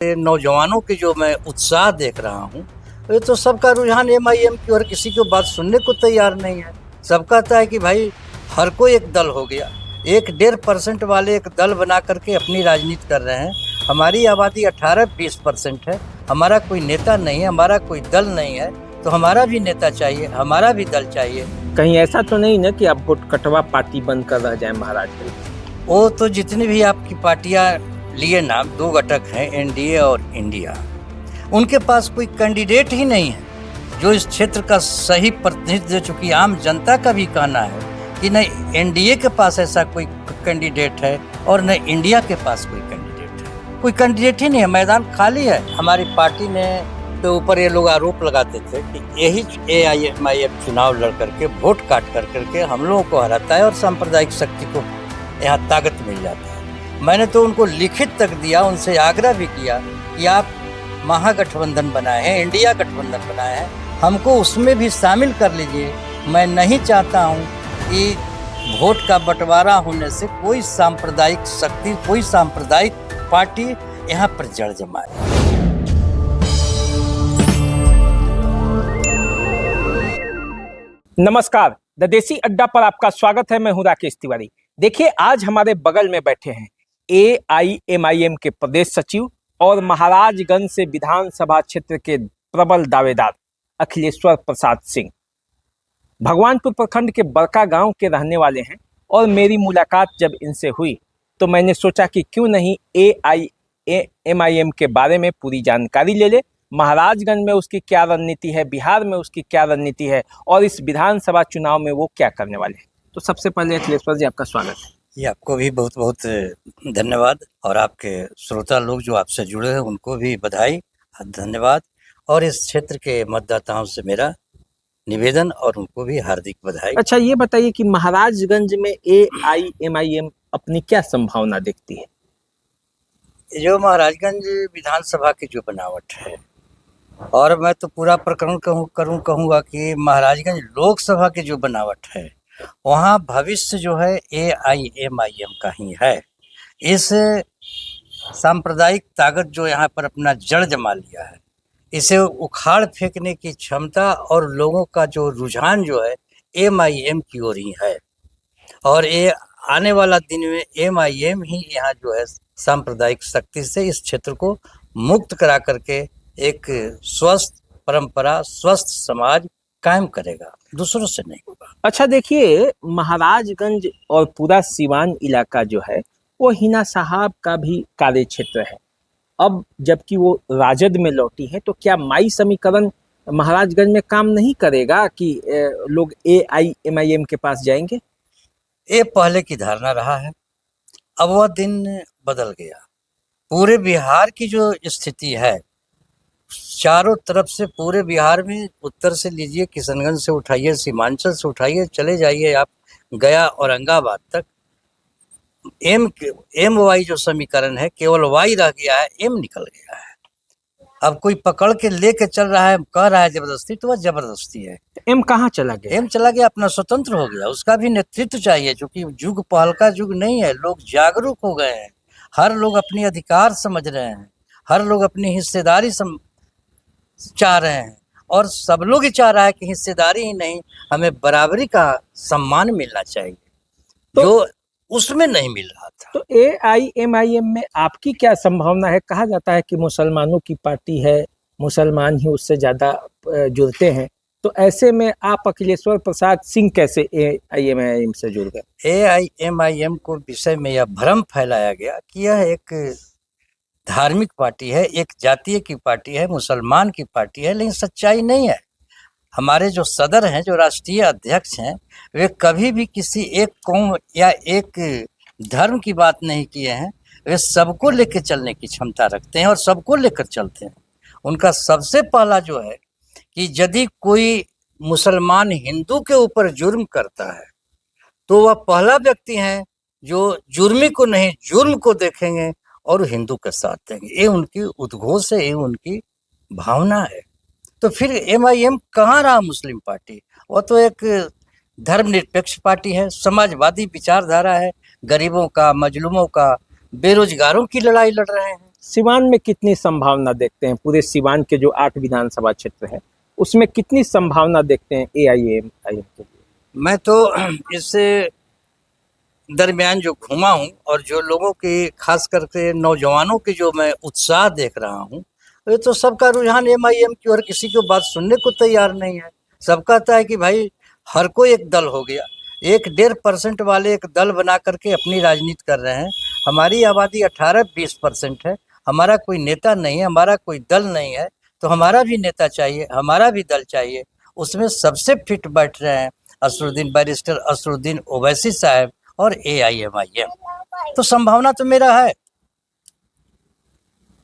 नौजवानों की जो मैं उत्साह देख रहा हूँ, ये तो सबका रुझान एमआईएम की और किसी को बात सुनने को तैयार नहीं है। सब कहता है कि भाई हर कोई एक दल हो गया, 1-1.5% वाले एक दल बना करके अपनी राजनीति कर रहे हैं। हमारी आबादी 18-20% है, हमारा कोई नेता नहीं है, हमारा कोई दल नहीं है, तो हमारा भी नेता चाहिए, हमारा भी दल चाहिए। कहीं ऐसा तो नहीं ना कि आप वोट कटवा पार्टी बनकर रह जाए महाराजगंज? वो तो जितनी भी आपकी पार्टियां लिए ना, 2 घटक हैं, एनडीए और इंडिया, उनके पास कोई कैंडिडेट ही नहीं है जो इस क्षेत्र का सही प्रतिनिधित्व दे। चूंकि आम जनता का भी कहना है कि न एनडीए के पास ऐसा कोई कैंडिडेट है और न इंडिया के पास कोई कैंडिडेट है। कोई कैंडिडेट ही नहीं है, मैदान खाली है। हमारी पार्टी ने के ऊपर ये लोग आरोप लगाते थे कि यही एआईएमआईएम चुनाव लड़ करके वोट काट करके हम लोगों को हराता है और सांप्रदायिक शक्ति को यहाँ ताकत मिल जाती है। मैंने तो उनको लिखित तक दिया, उनसे आग्रह भी किया कि आप महागठबंधन बनाए हैं, इंडिया गठबंधन बनाए हैं, हमको उसमें भी शामिल कर लीजिए। मैं नहीं चाहता हूँ कि वोट का बंटवारा होने से कोई सांप्रदायिक शक्ति, कोई सांप्रदायिक पार्टी यहाँ पर जड़ जमाए। नमस्कार, द देसी अड्डा पर आपका स्वागत है। मैं हूं राकेश तिवारी। देखिए, आज हमारे बगल में बैठे हैं एआईएमआईएम के प्रदेश सचिव और महाराजगंज से विधानसभा क्षेत्र के प्रबल दावेदार अखिलेश्वर प्रसाद सिंह। भगवानपुर प्रखंड के बड़का गांव के रहने वाले हैं और मेरी मुलाकात जब इनसे हुई तो मैंने सोचा कि क्यों नहीं एआईएमआईएम के बारे में पूरी जानकारी ले ले। महाराजगंज में उसकी क्या रणनीति है, बिहार में उसकी क्या रणनीति है और इस विधानसभा चुनाव में वो क्या करने वाले हैं। तो सबसे पहले अखिलेश्वर जी, आपका स्वागत है। ये आपको भी बहुत बहुत धन्यवाद और आपके श्रोता लोग जो आपसे जुड़े हैं उनको भी बधाई और धन्यवाद। और इस क्षेत्र के मतदाताओं से मेरा निवेदन और उनको भी हार्दिक बधाई। अच्छा, ये बताइए कि महाराजगंज में एआईएमआईएम अपनी क्या संभावना देखती है? जो महाराजगंज विधानसभा की जो बनावट है, और मैं तो पूरा प्रकरण कहूँगा कि महाराजगंज लोकसभा की जो बनावट है, वहाँ भविष्य जो है एआईएमआईएम का ही है। इस सांप्रदायिक ताकत जो यहाँ पर अपना जड़ जमा लिया है, इसे उखाड़ फेंकने की क्षमता और लोगों का जो रुझान जो है एमआईएम की ओर ही है। और ये आने वाला दिन में एमआईएम ही यहाँ जो है सांप्रदायिक शक्ति से इस क्षेत्र को मुक्त करा करके एक स्वस्थ परंपरा, स्वस्थ समाज कायम करेगा, दूसरों से नहीं होगा। अच्छा, देखिए, महाराजगंज और पूरा सीवान इलाका जो है वो हिना साहब का भी कार्य क्षेत्र है। अब जबकि वो राजद में लौटी है, तो क्या माई समीकरण महाराजगंज में काम नहीं करेगा कि लोग एआईएमआईएम के पास जाएंगे? ये पहले की धारणा रहा है, अब वह दिन बदल गया। पूरे बिहार की जो स्थिति है, चारों तरफ से पूरे बिहार में, उत्तर से लीजिए, किशनगंज से उठाइए, सीमांचल से उठाइए, चले जाइए आप गया औरंगाबाद तक, एम वाई जो समीकरण है, केवल वाई रह गया है, एम निकल गया है। अब कोई पकड़ के लेके चल रहा है, कह रहा है जबरदस्ती, तो वह जबरदस्ती है। एम कहाँ चला गया? एम चला गया, अपना स्वतंत्र हो गया। उसका भी नेतृत्व चाहिए, क्योंकि युग पहल का युग नहीं है। लोग जागरूक हो गए हैं, हर लोग अपनी अधिकार समझ रहे हैं, हर लोग अपनी हिस्सेदारी चाह रहे हैं, और सब लोग ही चाह रहा है कि हिस्सेदारी ही नहीं, हमें बराबरी का सम्मान मिलना चाहिए, जो उसमें नहीं मिल रहा था। तो एआईएमआईएम में आपकी क्या संभावना है? कहा जाता है कि मुसलमानों की पार्टी है, मुसलमान ही उससे ज्यादा जुड़ते हैं, तो ऐसे में आप अखिलेश्वर प्रसाद सिंह कैसे एआईएमआईएम से जुड़ गए? एआईएमआईएम को विषय में यह भ्रम फैलाया गया कि यह एक धार्मिक पार्टी है, एक जातीय की पार्टी है, मुसलमान की पार्टी है, लेकिन सच्चाई नहीं है। हमारे जो सदर हैं, जो राष्ट्रीय अध्यक्ष हैं, वे कभी भी किसी एक कौम या एक धर्म की बात नहीं किए हैं। वे सबको लेकर चलने की क्षमता रखते हैं और सबको लेकर चलते हैं। उनका सबसे पहला जो है कि यदि कोई मुसलमान हिंदू के ऊपर जुर्म करता है, तो वह पहला व्यक्ति है जो जुर्मी को नहीं, जुर्म को देखेंगे और हिंदू के साथ देंगे। ये उनकी उद्घोष है, ये उनकी भावना है। तो फिर एमआईएम कहाँ रहा मुस्लिम पार्टी? वो तो एक धर्मनिरपेक्ष पार्टी है, समाजवादी विचारधारा है, गरीबों का, मजलूमों का, बेरोजगारों की लड़ाई लड़ रहे हैं। सिवान में कितनी संभावना देखते हैं? पूरे सिवान के जो 8 विधानसभा क्षेत्र है उसमें कितनी संभावना देखते हैं AIMIM के लिए? मैं तो इससे दरमियान जो घूमा हूँ और जो लोगों की खास करके नौजवानों की जो मैं उत्साह देख रहा हूँ, ये तो सबका रुझान MIM की और किसी की बात सुनने को तैयार नहीं है। सब कहता है कि भाई हर कोई एक दल हो गया, 1-1.5% वाले एक दल बना करके अपनी राजनीति कर रहे हैं। हमारी आबादी 18-20% है, हमारा कोई नेता नहीं है, हमारा कोई दल नहीं है, तो हमारा भी नेता चाहिए, हमारा भी दल चाहिए। उसमें सबसे फिट बैठ रहे हैं बैरिस्टर असदुद्दीन ओवैसी साहब और AIMIM, तो संभावना तो मेरा है।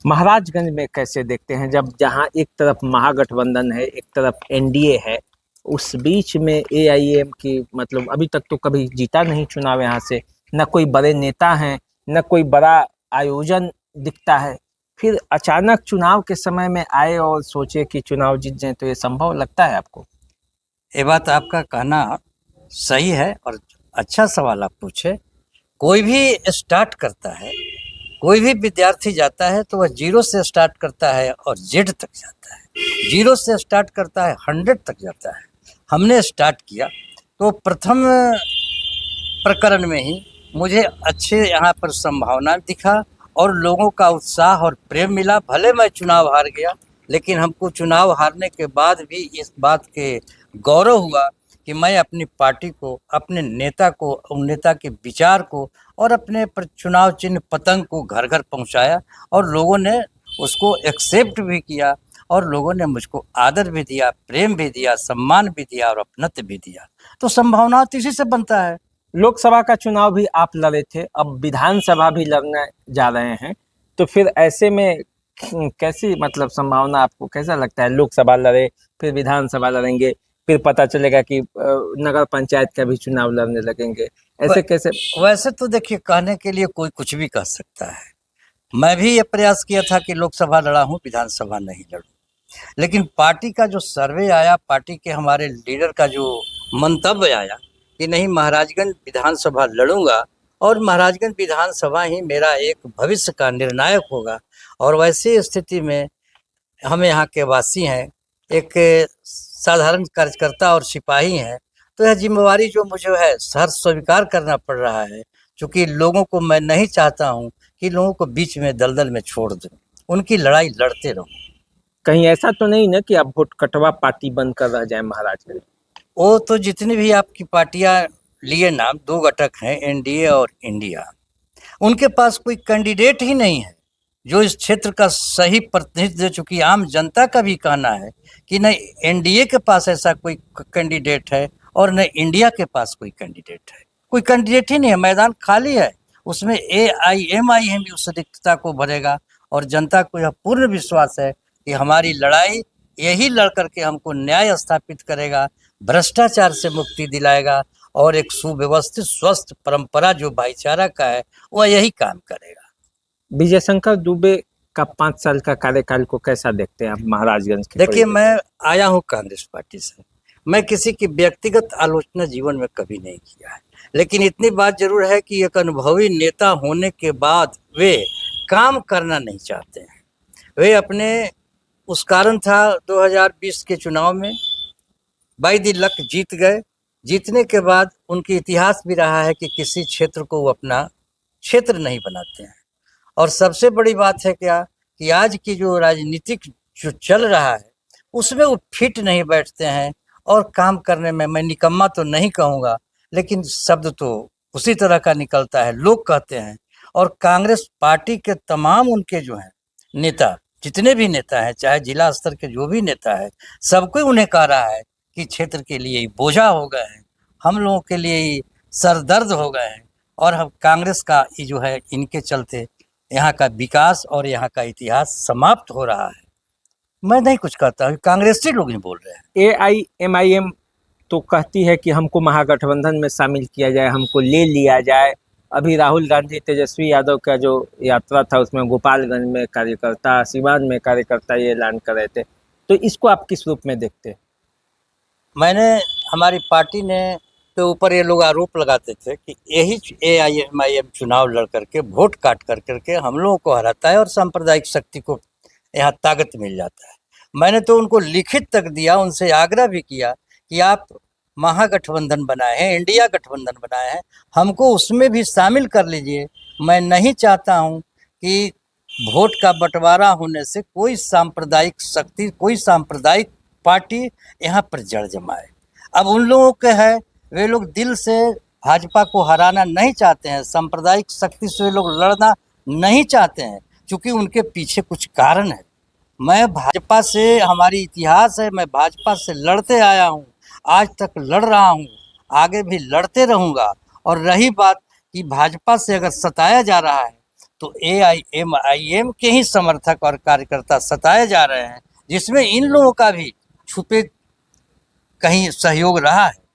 महाराजगंज में कैसे देखते हैं, जब जहां एक तरफ महागठबंधन है, एक तरफ NDA है, उस बीच में AIM की मतलब अभी तक तो कभी जीता नहीं चुनाव, यहाँ से न कोई बड़े नेता हैं, न कोई बड़ा आयोजन दिखता है, फिर अचानक चुनाव के समय में आए और सोचे कि चुनाव जीत जाए, तो ये संभव लगता है आपको? ये बात आपका कहना सही है और अच्छा सवाल आप पूछे। कोई भी स्टार्ट करता है, कोई भी विद्यार्थी जाता है तो वह 0 से स्टार्ट करता है और Z तक जाता है, 0 से स्टार्ट करता है 100 तक जाता है। हमने स्टार्ट किया तो प्रथम प्रकरण में ही मुझे अच्छे यहाँ पर संभावना दिखा और लोगों का उत्साह और प्रेम मिला। भले मैं चुनाव हार गया, लेकिन हमको चुनाव हारने के बाद भी इस बात के गौरव हुआ कि मैं अपनी पार्टी को, अपने नेता को, उन नेता के विचार को और अपने चुनाव चिन्ह पतंग को घर घर पहुंचाया और लोगों ने उसको एक्सेप्ट भी किया और लोगों ने मुझको आदर भी दिया, प्रेम भी दिया, सम्मान भी दिया और अपनत्व भी दिया। तो संभावना तो इसी से बनता है। लोकसभा का चुनाव भी आप लड़े थे, अब विधानसभा भी लड़ने जा रहे हैं, तो फिर ऐसे में कैसी मतलब संभावना आपको कैसा लगता है? लोकसभा लड़े, फिर विधानसभा लड़ेंगे, फिर पता चलेगा कि नगर पंचायत का भी चुनाव लड़ने लगेंगे, ऐसे कैसे? वैसे तो देखिए, कहने के लिए कोई कुछ भी कह सकता है। मैं भी ये प्रयास किया था कि लोकसभा लड़ा हूँ, विधानसभा नहीं लड़ूं, लेकिन पार्टी का जो सर्वे आया, पार्टी के हमारे लीडर का जो मंतव्य आया कि नहीं, महाराजगंज विधानसभा लड़ूंगा और महाराजगंज विधानसभा ही मेरा एक भविष्य का निर्णायक होगा। और वैसी स्थिति में हम यहाँ के वासी हैं, एक साधारण कार्यकर्ता और सिपाही हैं, तो यह जिम्मेवारी जो मुझे है हर स्वीकार करना पड़ रहा है, क्योंकि लोगों को मैं नहीं चाहता हूँ कि लोगों को बीच में दलदल में छोड़ दूँ, उनकी लड़ाई लड़ते रहूँ। कहीं ऐसा तो नहीं ना कि आप वोट कटवा पार्टी बन कर रह जाए महाराजगंज? वो तो जितनी भी आपकी पार्टियां लिए नाम, 2 घटक हैं, NDA और इंडिया, उनके पास कोई कैंडिडेट ही नहीं है जो इस क्षेत्र का सही प्रतिनिधित्व दे। चूंकि आम जनता का भी कहना है कि न NDA के पास ऐसा कोई कैंडिडेट है और न इंडिया के पास कोई कैंडिडेट है। कोई कैंडिडेट ही नहीं है, मैदान खाली है। उसमें AIMIM भी उस रिक्तता को भरेगा और जनता को यह पूर्ण विश्वास है कि हमारी लड़ाई यही लड़ करके हमको न्याय स्थापित करेगा, भ्रष्टाचार से मुक्ति दिलाएगा और एक सुव्यवस्थित स्वस्थ परंपरा जो भाईचारा का है वह यही काम करेगा। विजय शंकर दुबे का 5 साल का कार्यकाल को कैसा देखते हैं आप महाराजगंज के? देखिए, मैं आया हूँ कांग्रेस पार्टी से, मैं किसी की व्यक्तिगत आलोचना जीवन में कभी नहीं किया है, लेकिन इतनी बात जरूर है कि एक अनुभवी नेता होने के बाद वे काम करना नहीं चाहते हैं। वे अपने उस कारण था 2020 के चुनाव में बाई द लक जीत गए। जीतने के बाद उनकी इतिहास भी रहा है कि किसी क्षेत्र को वो अपना क्षेत्र नहीं बनाते हैं। और सबसे बड़ी बात है क्या कि आज की जो राजनीतिक जो चल रहा है उसमें वो फिट नहीं बैठते हैं और काम करने में, मैं निकम्मा तो नहीं कहूँगा, लेकिन शब्द तो उसी तरह का निकलता है, लोग कहते हैं। और कांग्रेस पार्टी के तमाम उनके जो हैं नेता, जितने भी नेता हैं, चाहे जिला स्तर के जो भी नेता है, सब कोई उन्हें कह रहा है कि क्षेत्र के लिए बोझा हो गए हैं, हम लोगों के लिए सरदर्द हो गए हैं और हम कांग्रेस का ये जो है, इनके चलते यहाँ का विकास और यहाँ का इतिहास समाप्त हो रहा है। मैं नहीं कुछ कहता हूँ, कांग्रेसी लोग ही बोल रहे हैं। AIMIM तो कहती है कि हमको महागठबंधन में शामिल किया जाए, हमको ले लिया जाए। अभी राहुल गांधी, तेजस्वी यादव का जो यात्रा था उसमें गोपालगंज में कार्यकर्ता, सिवान में कार्यकर्ता ये ऐलान कर रहे थे, तो इसको आप किस रूप में देखते हैं? हमारी पार्टी ने के ऊपर ये लोग आरोप लगाते थे कि यही AIMIM चुनाव लड़ करके वोट काट कर करके हम लोगों को हराता है और सांप्रदायिक शक्ति को यहाँ ताकत मिल जाता है। मैंने तो उनको लिखित तक दिया, उनसे आग्रह भी किया कि आप महागठबंधन बनाए हैं, इंडिया गठबंधन बनाए हैं, हमको उसमें भी शामिल कर लीजिए। मैं नहीं चाहता हूँ कि वोट का बंटवारा होने से कोई सांप्रदायिक शक्ति, कोई सांप्रदायिक पार्टी यहाँ पर जड़ जमाए। अब उन लोगों के है, वे लोग दिल से भाजपा को हराना नहीं चाहते हैं, सांप्रदायिक शक्ति से वे लोग लड़ना नहीं चाहते हैं, क्योंकि उनके पीछे कुछ कारण है। मैं भाजपा से, हमारी इतिहास है, मैं भाजपा से लड़ते आया हूँ, आज तक लड़ रहा हूँ, आगे भी लड़ते रहूँगा। और रही बात कि भाजपा से अगर सताया जा रहा है तो AIMIM के ही समर्थक और कार्यकर्ता सताए जा रहे हैं, जिसमें इन लोगों का भी छुपे कहीं सहयोग रहा है।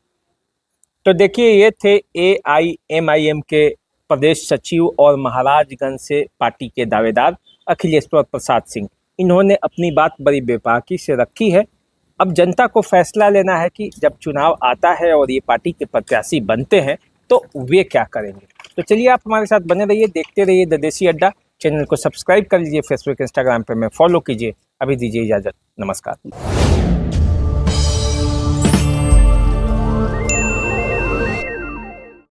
तो देखिए, ये थे AIMIM के प्रदेश सचिव और महाराजगंज से पार्टी के दावेदार अखिलेश्वर प्रसाद सिंह। इन्होंने अपनी बात बड़ी बेबाकी से रखी है। अब जनता को फैसला लेना है कि जब चुनाव आता है और ये पार्टी के प्रत्याशी बनते हैं तो वे क्या करेंगे। तो चलिए, आप हमारे साथ बने रहिए, देखते रहिए द देसी अड्डा। चैनल को सब्सक्राइब कर लीजिए, फेसबुक इंस्टाग्राम पे मैं फॉलो कीजिए। अभी दीजिए इजाजत, नमस्कार।